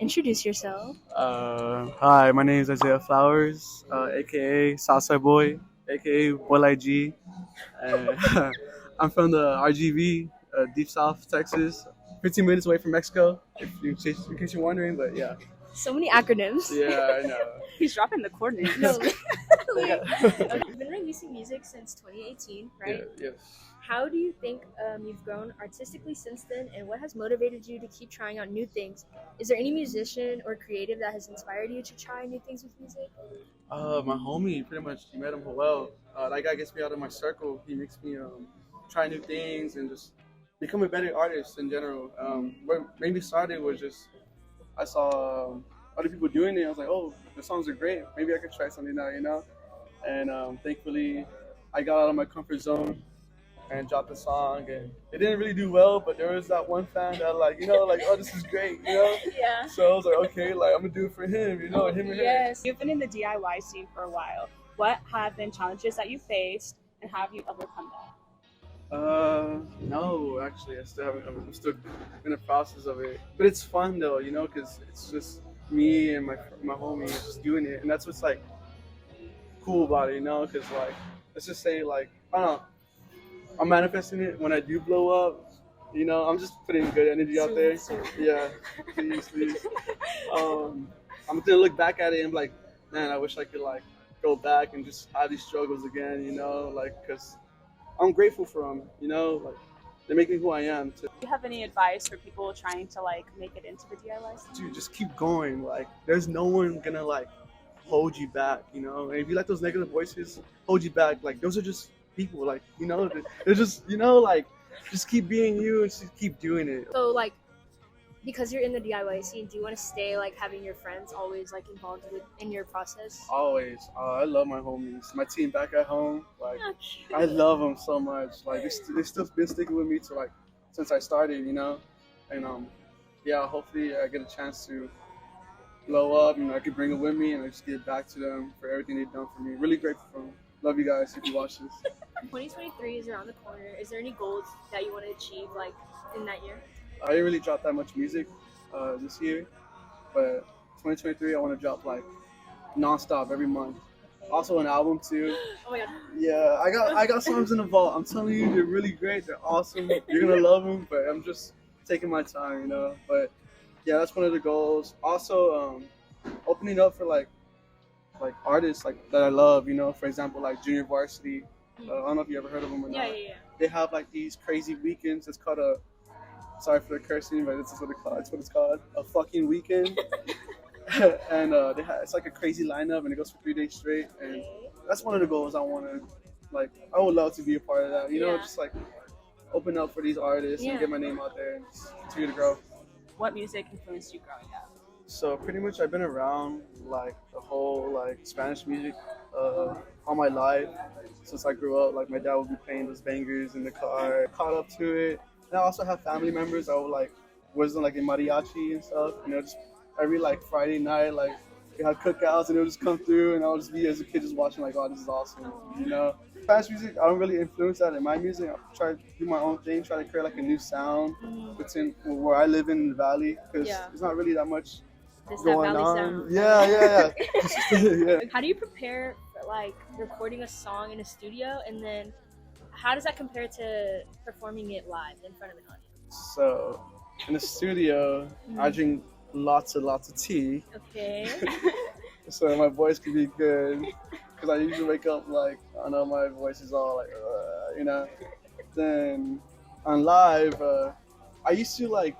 Introduce yourself. Hi, my name is Isaiah Flowers, aka Southside Boy, aka Boy G. And I'm from the RGV, Deep South, Texas, 15 minutes away from Mexico, in case you're wondering. But yeah, So many acronyms. yeah, I know. He's dropping the coordinates. No, literally. Yeah. You've been releasing music since 2018, Yeah, right? yes. How do you think you've grown artistically since then, and what has motivated you to keep trying out new things? Is there any musician or creative that has inspired you to try new things with music? My homie, pretty much, you met him well. That guy gets me out of my circle. He makes me try new things and just become a better artist in general. What made me started was just I saw other people doing it. I was like, oh, the songs are great. Maybe I could try something now, you know? And thankfully, I got out of my comfort zone and dropped the song. And it didn't really do well, but there was that one fan that, oh, this is great, you know? Yeah. So I was like, okay, I'm going to do it for him, you know, him and her. Yes. You've been in the DIY scene for a while. What have been challenges that you faced, and how have you overcome that? No, actually, I'm still in the process of it. But it's fun though, you know, because it's just me and my homie just doing it, and that's what's cool about it, you know, because let's just say I don't know, I'm manifesting it when I do blow up. You know, I'm just putting good energy out there. Yeah, please. I'm gonna look back at it and be like, man, I wish I could go back and just have these struggles again, you know, because I'm grateful for them, you know, they make me who I am. Do you have any advice for people trying to make it into the DIY scene? Dude, just keep going. There's no one gonna hold you back, you know. And if you let those negative voices hold you back, those are just people, you know, they're just, you know, just keep being you and just keep doing it. So, because you're in the DIY scene, do you want to stay having your friends always involved in your process? Always. I love my homies. My team back at home, I love them so much. They still been sticking with me to since I started, you know. And yeah, hopefully I get a chance to blow up and I can bring it with me and I just give back to them for everything they've done for me. Really grateful for them. Love you guys if you watch this. 2023 is around the corner. Is there any goals that you want to achieve in that year? I didn't really drop that much music this year, but 2023 I want to drop nonstop every month. Also an album too. Oh my god. Yeah, I got songs in the vault. I'm telling you, they're really great. They're awesome. You're gonna love them, but I'm just taking my time, you know. But yeah, that's one of the goals. Also, opening up for artists that I love, you know. For example, Junior Varsity. I don't know if you ever heard of them or not. Yeah. They have these crazy weekends. It's called a sorry for the cursing, but this is what it's called. A fucking weekend. And it's a crazy lineup, and it goes for 3 days straight. And that's one of the goals I want to, I would love to be a part of that. You know, just open up for these artists and get my name out there and just continue to grow. What music influenced you growing up? So pretty much I've been around the whole Spanish music all my life since I grew up. My dad would be playing those bangers in the car. Caught up to it. And I also have family members that would was in mariachi and stuff. You know, just every Friday night we had cookouts and it would just come through and I would just be as a kid just watching oh, this is awesome. You know, Spanish music I don't really influence that in my music. I try to do my own thing, try to create a new sound between where I live in the valley because there's not really that much going on. Sound. Yeah. Yeah. How do you prepare for recording a song in a studio, and then how does that compare to performing it live in front of an audience? So in the studio, I drink lots and lots of tea. Okay. So my voice can be good because I usually wake up I don't know, my voice is all you know. Then on live, I used to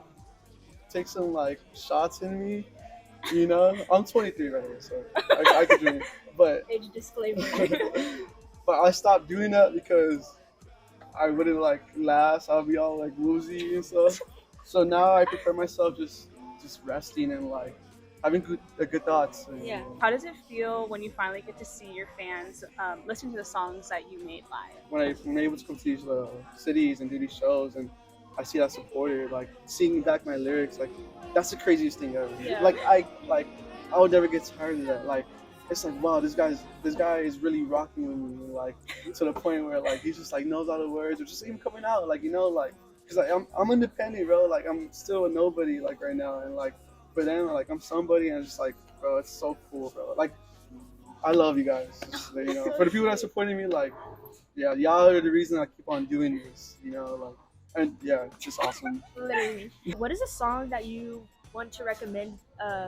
take some shots in me. You know, I'm 23 right here, so I could drink. But age disclaimer. But I stopped doing that because I wouldn't last. I'll be all woozy and stuff. So now I prepare myself just resting and having good thoughts. Yeah. How does it feel when you finally get to see your fans listen to the songs that you made live? When I'm able to come to these cities and do these shows and I see that supported, seeing back my lyrics, that's the craziest thing ever. Yeah. I would never get tired of that. It's wow, this guy is really rocking with me, to the point where he just knows all the words or just even coming out, you know, because I'm independent, bro. I'm still a nobody right now, and but then like I'm somebody, and it's just like, bro, it's so cool, bro. Like, I love you guys. Just, you know, for the people that supporting me, like, yeah, y'all are the reason I keep on doing this. You know, like, and yeah, it's just awesome. Literally. What is a song that you want to recommend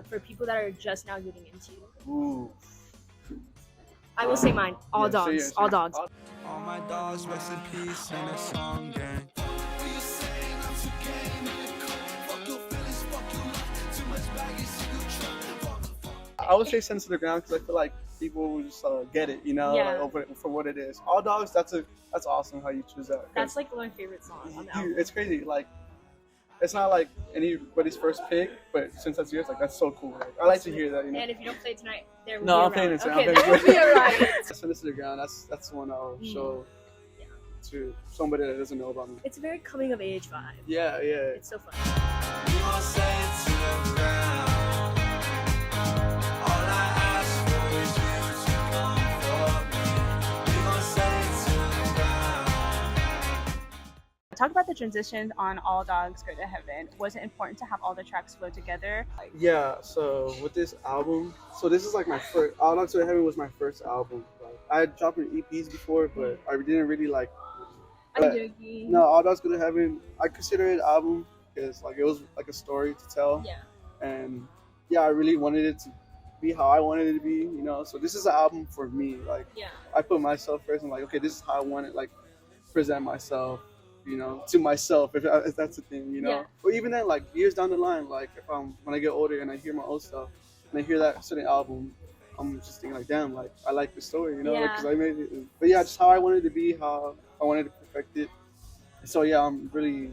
for people that are just now getting into you? Ooh. I will say mine. All Yeah, dogs. say All it. dogs. All my dogs, rest in peace, and a song gang. I would say "Send to the Ground" because I feel like people will just get it, you know, Yeah. like, for what it is. All dogs, that's awesome how you choose that. 'Cause, That's like my favorite song on the album. dude, it's crazy. Like, it's not like anybody's first pick, but since that's yours, like that's so cool. Like, I like to hear that. You know? And if you don't play tonight, there will No, be I'm a playing round. it. Okay, I'm there will be a playing riot. "Send It to the Ground." That's the one I'll show Yeah. to somebody that doesn't know about me. It's a very coming of age vibe. Yeah, yeah. It's so fun. We gon' say it to the ground. All I ask for is you to come for me. We gon' say it to the ground. Talk about the transitions on All Dogs Go to Heaven. Was it important to have all the tracks flow together? Yeah, so with this album, so this is like my first. All Dogs to Heaven was my first album. Like, I had dropped an EPs before, but I didn't really like. I'm But, joking. no, All Dogs Go to Heaven, I consider it an album because like it was like a story to tell, Yeah. and yeah, I really wanted it to be how I wanted it to be, you know. So this is an album for me. Like, Yeah. I put myself first. I'm like, okay, this is how I want it. Like, present myself, you know, to myself, if that's the thing, you know. Yeah. But even then, like years down the line, like if when I get older and I hear my old stuff and I hear that certain album, I'm just thinking like, damn, like I like the story, you know, Yeah. because I made it. But yeah, just how I wanted it to be, how I wanted to perfect it. So yeah, I'm really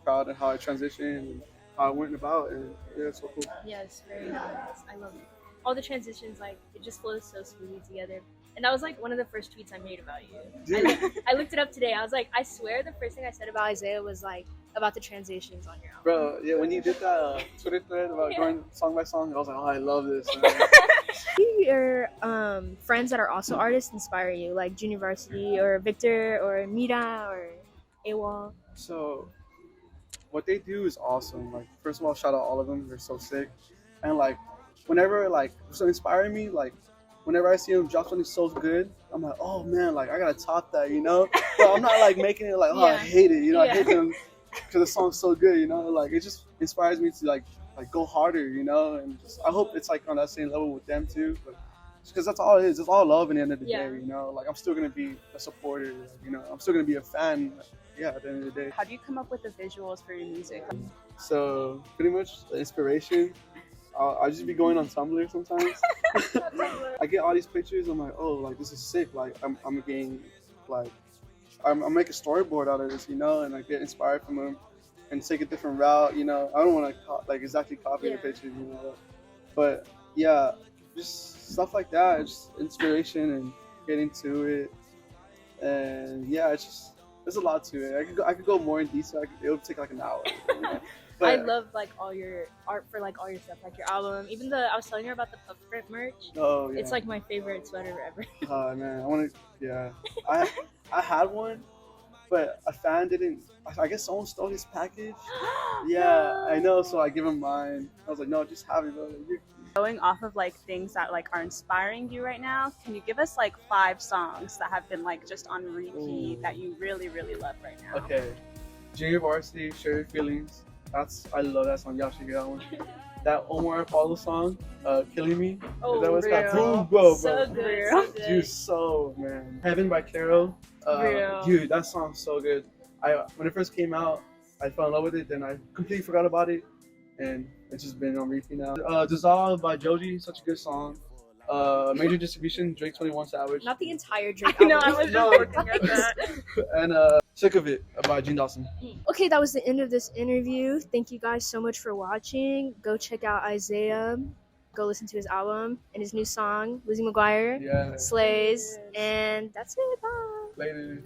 proud of how I transitioned and how I went about, and yeah, it's so cool. Yeah, it's very nice. I love it. All the transitions, like, it just flows so smoothly together. And that was like one of the first tweets I made about you. Dude. I looked it up today. I was like, I swear the first thing I said about Isaiah was like about the transitions on your album. Bro, yeah, when you did that Twitter thread about going song by song, I was like, oh, I love this. Man. Do your friends that are also artists inspire you, like Junior Varsity or Victor or Mira or AWOL? So, what they do is awesome. Like, first of all, shout out all of them. They're so sick. And like, whenever like so inspiring me, like whenever I see them drop something so good, I'm like, oh man, like I gotta top that, you know. But I'm not like making it like, oh, I Yeah. hate it, you know. Yeah. I hate them because the song's so good, you know. Like it just inspires me to like go harder, you know. And just, I hope it's like on that same level with them too. But because that's all it is. It's all love in the end of the Yeah. day, you know. Like I'm still gonna be a supporter, you know. I'm still gonna be a fan. Yeah, at the end of the day. How do you come up with the visuals for your music? So pretty much the inspiration, I'll just be going on Tumblr sometimes. I get all these pictures. I'm like, oh, like this is sick. Like I'm getting like I'm make a storyboard out of this, you know, and I get inspired from them and take a different route, you know. I don't want to like exactly copy the Yeah. pictures, you know, but yeah, just stuff like that. Just inspiration and getting to it, and yeah, it's just. There's a lot to it. I could go more in detail. It would take like an hour. You know? I love like all your art for like all your stuff, like your album. Even I was telling her about the puff print merch. Oh yeah. It's like my favorite sweater ever. Oh man, I want to. Yeah, I had one, but a fan didn't. I guess someone stole his package. Yeah, I know. So I give him mine. I was like, no, just have it, bro. Like, Going off of like things that like are inspiring you right now, can you give us like 5 songs that have been like just on repeat that you really really love right now? okay, Junior Varsity, Share Your Feelings. I love that song. Y'all should hear that one. That Omar Apollo song, Killing Me. Oh, Is that what it's got? real. Bro, So bro. good. Real. So good. Dude, so man. Heaven by Carol. Real. Dude, that song's so good. When it first came out, I fell in love with it. Then I completely forgot about it, and it's just been on repeat now. Dissolve by Joji, such a good song. Major Distribution, Drake 21 Savage. Not the entire Drake I know, album. I was just No. looking at that. And Sick of It by Gene Dawson. Okay, that was the end of this interview. Thank you guys so much for watching. Go check out Isaiah. Go listen to his album and his new song, Lizzie McGuire. Yeah. Slays. And that's it. Bye. Later.